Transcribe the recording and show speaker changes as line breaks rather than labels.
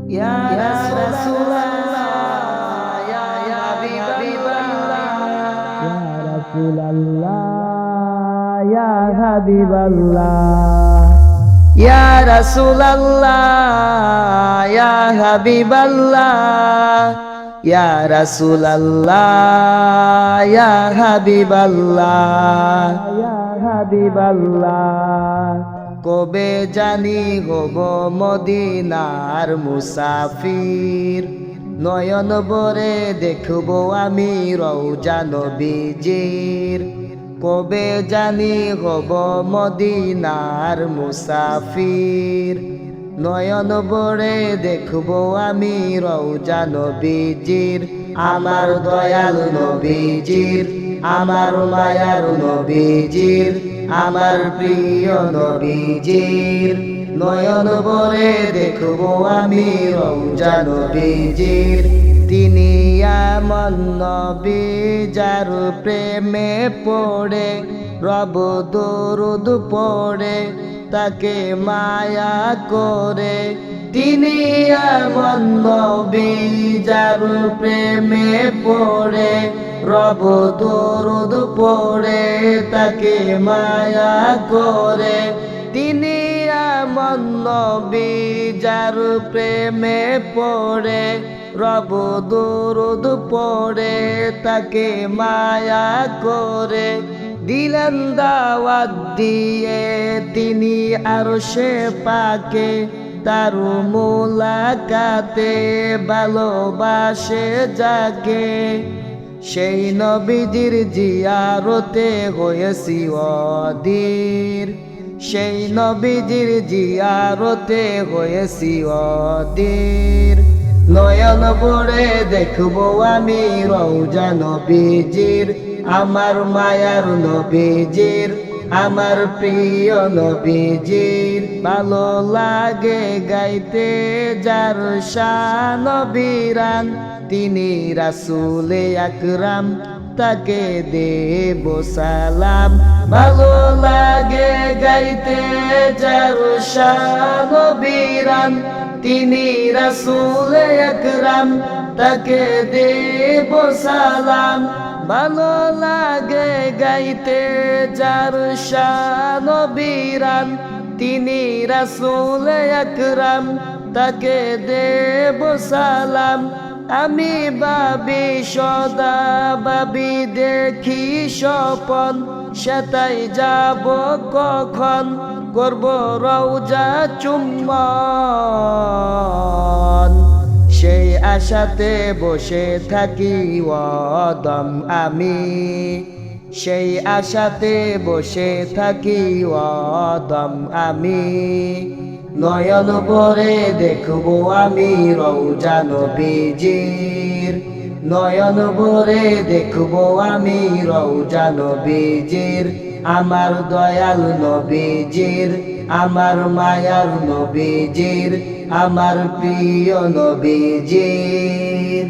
ইয়া রাসূলুল্লাহ ইয়া হাবিবাল্লাহ ইয়া হাবিবাল্লাহ ইয়া রাসূলুল্লাহ ইয়া হাবিবাল্লাহ ইয়া রাসূলুল্লাহ ইয়া হাবিবাল্লাহ ইয়া হাবিবাল্লাহ কবে জানি হব মদিনার মুসাফির নয়ন ভরে দেখব আমি রওজা নবীজির কবে জানি হব মদিনার মুসাফির নয়ন ভরে দেখব আমি রওজা নবীজির আমার দয়াল নবীজির আমার মায়ার নবীজির আমার প্রিয় নবীজির নয়ন ভরে দেখব আমি রওজা নবীজির তিনি এমন নবী যার প্রেমে পড়ে রব দরুদ পড়ে তাকে মায়া করে তিনি এমন নবী যার প্রেমে পড়ে রব দরুদ পড়ে তাকে মায়া করে তিনি এমন নবী যার প্রেমে পড়ে রব দরুদ পড়ে তাকে মায়া করে দিলেন দাওয়াত দিয়ে তিনি আরশে পাকে তার মুলাকাতে ভালোবাসে যাকে সেই নবীজির জিয়ারতে হয়েছি অধীর সেই নবীজির জিয়ারতে হয়েছি অধীর নয়ন ভরে দেখব আমি রওজা নবীজির আমার মায়ার নবীজির আমার প্রিয় নবীজির ভালো লাগে গাইতে যার শান বীরান তিনি রাসূলে আকরাম তাকে দেব সালাম ভালো লাগে গাইতে যার শান বীরান তিনি রাসূলে আকরাম তাকে দেব সালাম ভালো লাগে গাইতে যার শান বীরান তিনি রাসূলে আকরাম তাকে দেব সালাম আমি ভাবি সদা ভাবি দেখি স্বপন সেটাই যাব কখন করব রওজা চুম্বন সেই আশাতে বসে থাকি অদম আমি সেই আশাতে বসে থাকি অদম আমি নয়ন ভরে দেখব আমি রওজা নবীজির নয়ন ভরে দেখব আমি রওজা নবীজির আমার দয়াল নবীজির আমার মায়ার নবীজির আমার প্রিয় নবীজির